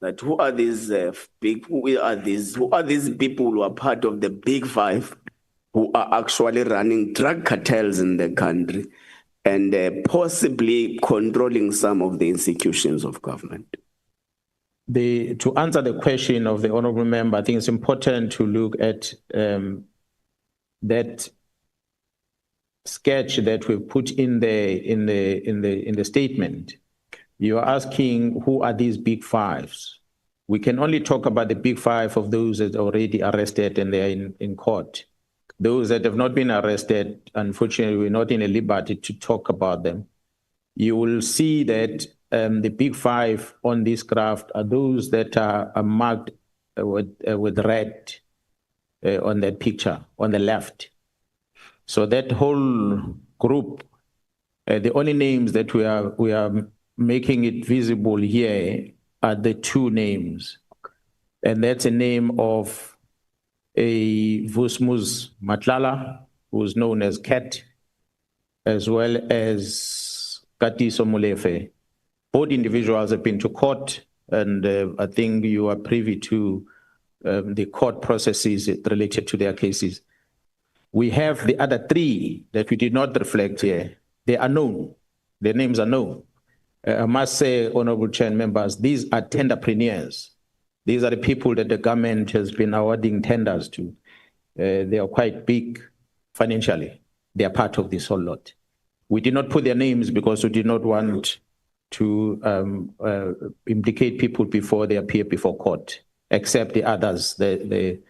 that who are these who are these people who are part of the big five who are actually running drug cartels in the country and possibly controlling some of the institutions of government? To answer the question of the honorable member, I think it's important to look at that sketch that we put in the statement. You are asking who are these big fives? We can only talk about the big five of those that are already arrested and they are in court. Those that have not been arrested, unfortunately, we're not in a liberty to talk about them. You will see that the big five on this graph are those that are marked with red on that picture on the left. So that whole group, the only names that we are making it visible here are the two names. And that's a name of a Vusmus Matlala, who's known as Cat, as well as Katiso Molefe. Both individuals have been to court, and I think you are privy to the court processes related to their cases. We have the other three that we did not reflect here. They are known. Their names are known. I must say, Honorable Chair and members, these are tenderpreneurs. These are the people that the government has been awarding tenders to. They are quite big financially. They are part of this whole lot. We did not put their names because we did not want to implicate people before they appear before court, except the others. The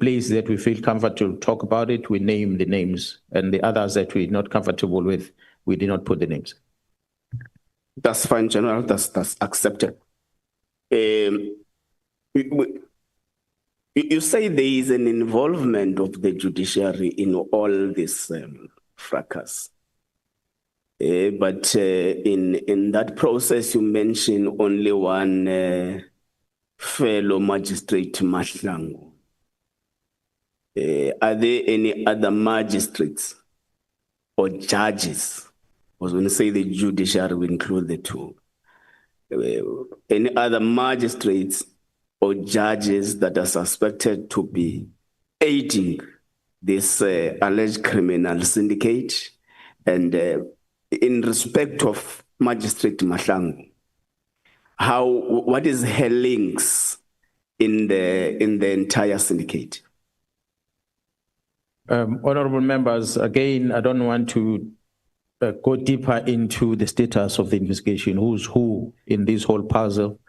place that we feel comfortable to talk about it, we name the names, and the others that we're not comfortable with, we did not put the names. That's fine, General. That's accepted. You say there is an involvement of the judiciary in all this fracas. But in that process, you mention only one fellow magistrate, Mahlangu. Are there any other magistrates or judges? Because when you say the judiciary, we include the two. Any other magistrates or judges that are suspected to be aiding this alleged criminal syndicate? And in respect of Magistrate Mahlangu, what is her links in the entire syndicate? Honorable members, again, I don't want to go deeper into the status of the investigation, who's who in this whole puzzle.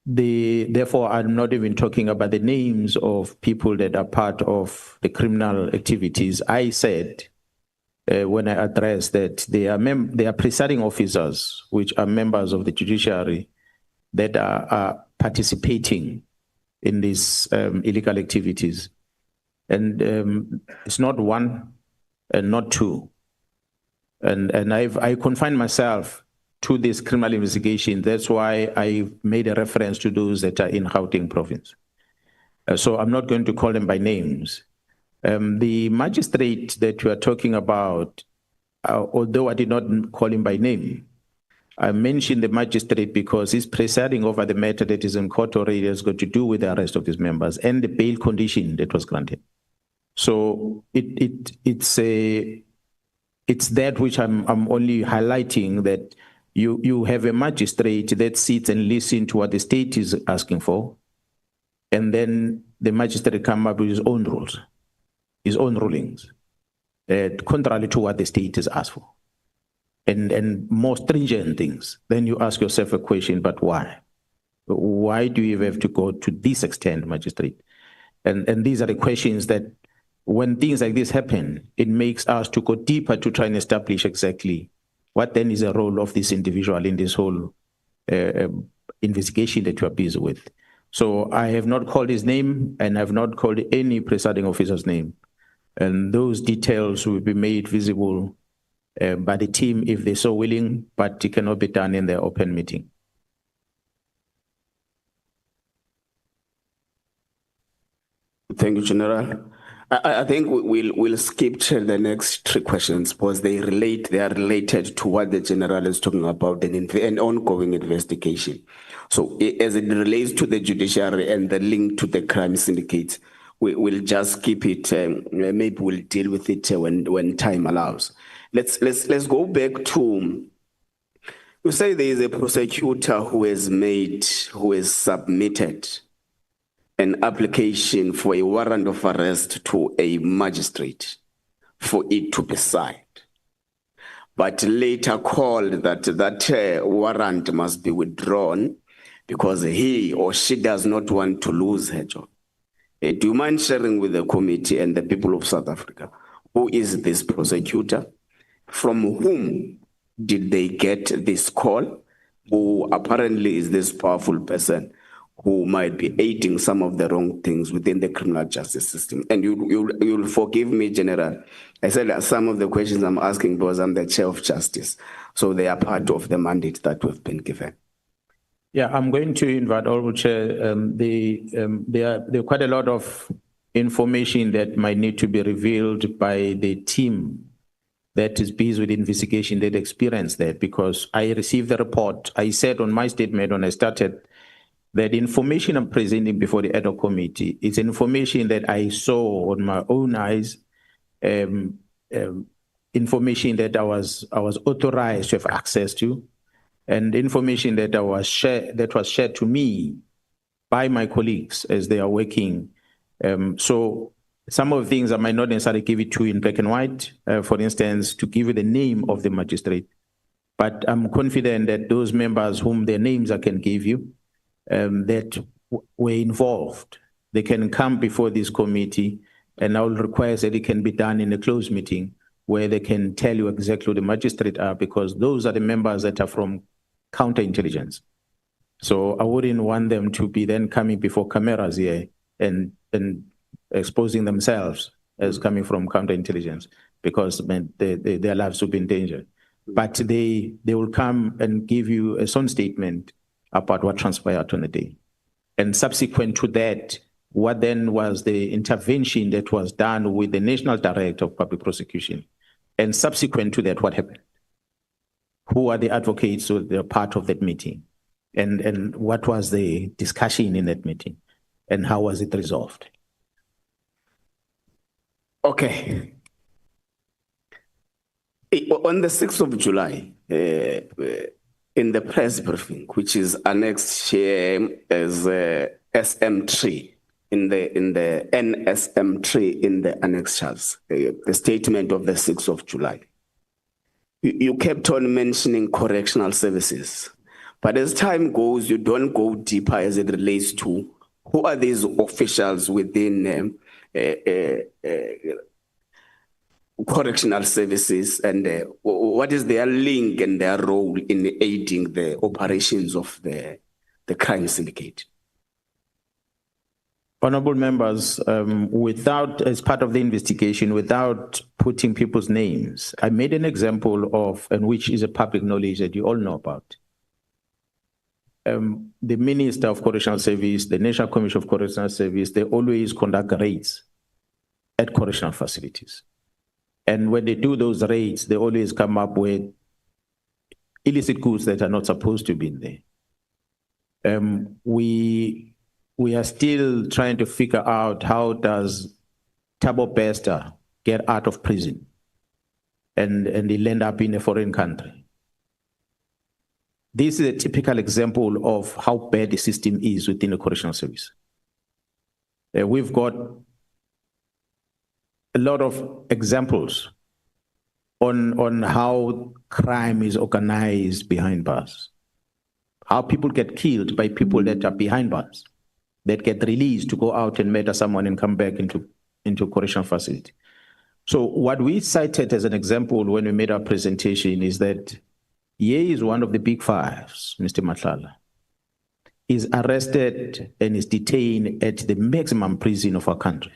Therefore, I'm not even talking about the names of people that are part of the criminal activities. I said when I addressed that they are presiding officers, which are members of the judiciary, that are participating in these illegal activities. And it's not one and not two. And I confine myself to this criminal investigation. That's why I made a reference to those that are in Gauteng province. So I'm not going to call them by names. The magistrate that you are talking about, although I did not call him by name, I mentioned the magistrate because he's presiding over the matter that is in court already, has got to do with the arrest of his members and the bail condition that was granted. So it's that which I'm only highlighting, that you have a magistrate that sits and listens to what the state is asking for, and then the magistrate comes up with his own rules, his own rulings, contrary to what the state has asked for, and more stringent things. Then you ask yourself a question: but why? Why do you have to go to this extent, magistrate? And these are the questions that, when things like this happen, it makes us to go deeper to try and establish exactly what then is the role of this individual in this whole investigation that you are busy with. So I have not called his name, and I have not called any presiding officer's name. And those details will be made visible by the team if they're so willing, but it cannot be done in the open meeting. Thank you, General. I think we'll skip to the next three questions because they are related to what the general is talking about, an ongoing investigation. So as it relates to the judiciary and the link to the crime syndicates, we'll just keep it. Maybe we'll deal with it when time allows. Let's go back to. You say there is a prosecutor who has submitted an application for a warrant of arrest to a magistrate for it to be signed, but later called that warrant must be withdrawn because he or she does not want to lose her job. Do you mind sharing with the committee and the people of South Africa, who is this prosecutor? From whom did they get this call? Who apparently is this powerful person who might be aiding some of the wrong things within the criminal justice system? And you'll forgive me, General. I said that some of the questions I'm asking because I'm the chair of justice. So they are part of the mandate that we've been given. Yeah, I'm going to invite Honorable Chair. There are quite a lot of information that might need to be revealed by the team that is busy with investigation that experienced that, because I received the report. I said on my statement when I started that the information I'm presenting before the ad hoc committee is information that I saw on my own eyes, information that I was authorized to have access to, and information that was shared to me by my colleagues as they are working. So some of the things I might not necessarily give it to you in black and white, for instance, to give you the name of the magistrate, but I'm confident that those members whom their names I can give you, that were involved, they can come before this committee, and I will request that it can be done in a closed meeting where they can tell you exactly who the magistrate are, because those are the members that are from counterintelligence. So I wouldn't want them to be then coming before cameras here and exposing themselves as coming from counterintelligence, because their lives will be in danger. But they will come and give you a sworn statement about what transpired on the day. And subsequent to that, what then was the intervention that was done with the National Director of Public Prosecution? And subsequent to that, what happened? Who are the advocates who were part of that meeting? And what was the discussion in that meeting? And how was it resolved? Okay. On the 6th of July, in the press briefing, which is annexed here as SM3 in the NSM3 in the annexures, the statement of the 6th of July, you kept on mentioning correctional services, but as time goes, you don't go deeper as it relates to who are these officials within correctional services, and what is their link and their role in aiding the operations of the crime syndicate? Honorable members, as part of the investigation, without putting people's names, I made an example of, and which is a public knowledge that you all know about. The Minister of Correctional Service, the National Commission of Correctional Service, they always conduct raids at correctional facilities. And when they do those raids, they always come up with illicit goods that are not supposed to be in there. We are still trying to figure out how does Thabo Bester get out of prison and he'll end up in a foreign country. This is a typical example of how bad the system is within the correctional service. We've got a lot of examples on how crime is organized behind bars, how people get killed by people that are behind bars, that get released to go out and murder someone and come back into a correctional facility. So what we cited as an example when we made our presentation is that here is one of the big fives, Mr. Matlala, is arrested and is detained at the maximum prison of our country,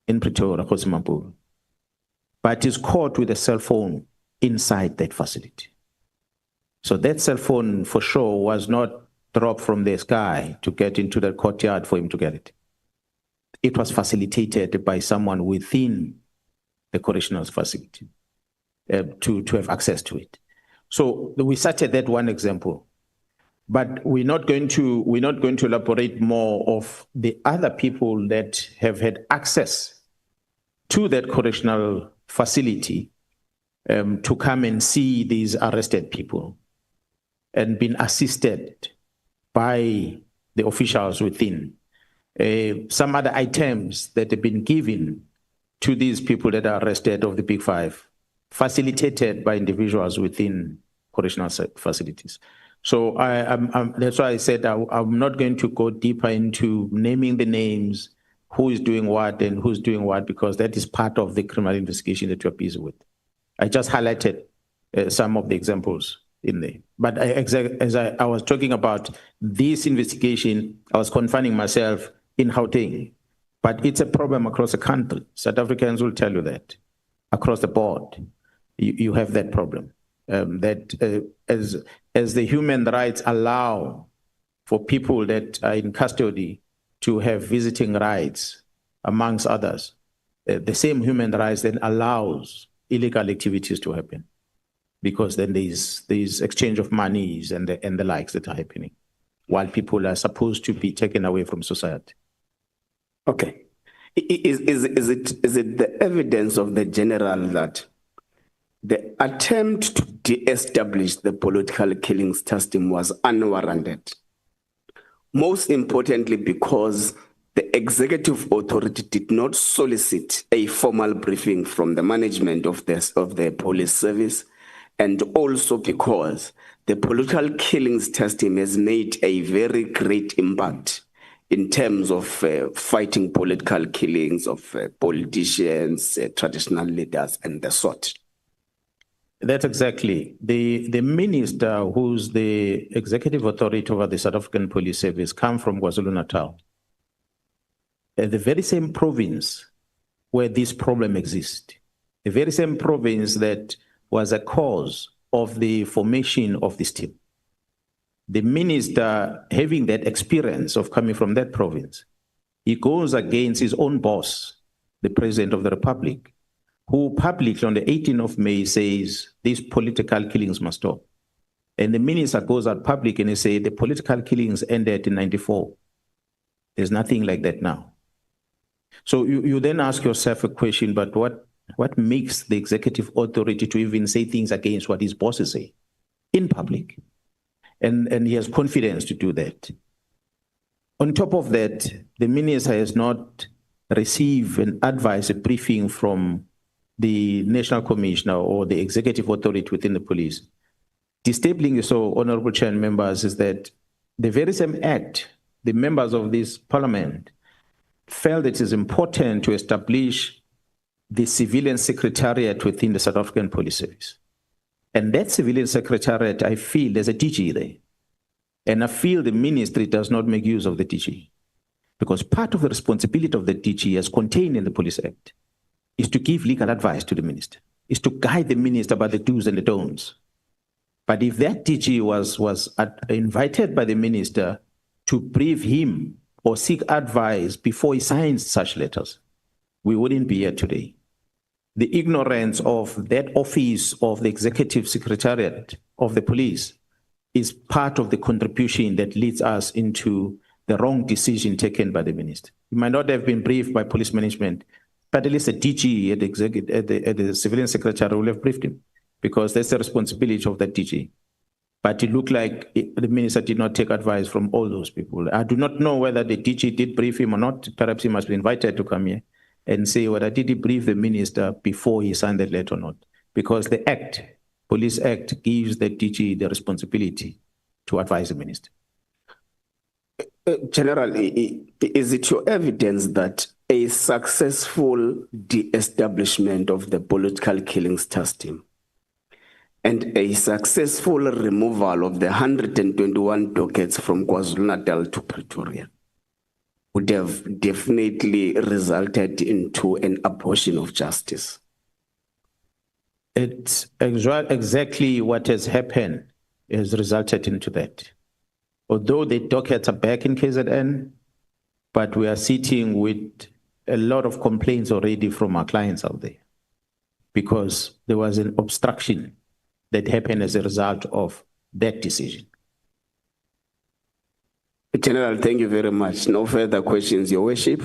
in Pretoria, Kgosimampuru, but is caught with a cell phone inside that facility. So that cell phone, for sure, was not dropped from the sky to get into the courtyard for him to get it. it was facilitated by someone within the correctional facility to have access to it. So we cited that one example, but we're not going to elaborate more of the other people that have had access to that correctional facility to come and see these arrested people and been assisted by the officials within. Some other items that have been given to these people that are arrested of the Big Five, facilitated by individuals within correctional facilities. So that's why I said I'm not going to go deeper into naming the names, who is doing what and who's doing what, because that is part of the criminal investigation that you're busy with. I just highlighted some of the examples in there. But as I was talking about this investigation, I was confining myself in Gauteng. But it's a problem across the country. South Africans will tell you that. Across the board, you have that problem. As the human rights allow for people that are in custody to have visiting rights, amongst others, the same human rights then allows illegal activities to happen, because then there's exchange of monies and the likes that are happening, while people are supposed to be taken away from society. Okay. Is it the evidence of the general that the attempt to de-establish the political killings system was unwarranted? Most importantly, because the executive authority did not solicit a formal briefing from the management of the police service, and also because the political killings system has made a very great impact in terms of fighting political killings of politicians, traditional leaders, and the sort. That's exactly. The minister who's the executive authority over the South African Police Service come from KwaZulu-Natal. The very same province where this problem exists, the very same province that was a cause of the formation of this team. The minister, having that experience of coming from that province, he goes against his own boss, the President of the Republic, who publicly on the 18th of May says these political killings must stop. And the minister goes out public and he says the political killings ended in 94. There's nothing like that now. So you then ask yourself a question, but what makes the executive authority to even say things against what his bosses say in public? And he has confidence to do that. On top of that, the minister has not received an advice, a briefing from the National Commissioner or the executive authority within the police. Disabling so, Honorable Chair and members, is that the very same act, the members of this parliament felt it is important to establish the civilian secretariat within the South African Police Service. And that civilian secretariat, I feel there's a DG there. And I feel the ministry does not make use of the DG. Because part of the responsibility of the DG, as contained in the Police Act, is to give legal advice to the minister, is to guide the minister about the do's and the don'ts. But if that DG was invited by the minister to brief him or seek advice before he signs such letters, we wouldn't be here today. The ignorance of that office of the executive secretariat of the police is part of the contribution that leads us into the wrong decision taken by the minister. He might not have been briefed by police management, but at least the DG at the civilian secretary will have briefed him, because that's the responsibility of that DG. But it looked like the minister did not take advice from all those people. I do not know whether the DG did brief him or not. Perhaps he must be invited to come here and say whether did he brief the minister before he signed that letter or not. Because the Act, Police Act, gives the DG the responsibility to advise the minister. General, is it your evidence that a successful de-establishment of the political killings system and a successful removal of the 121 dockets from KwaZulu-Natal to Pretoria would have definitely resulted into an abortion of justice? It's exactly what has happened has resulted into that. Although the dockets are back in KZN, but we are sitting with a lot of complaints already from our clients out there because there was an obstruction that happened as a result of that decision. General, thank you very much. No further questions, Your Worship.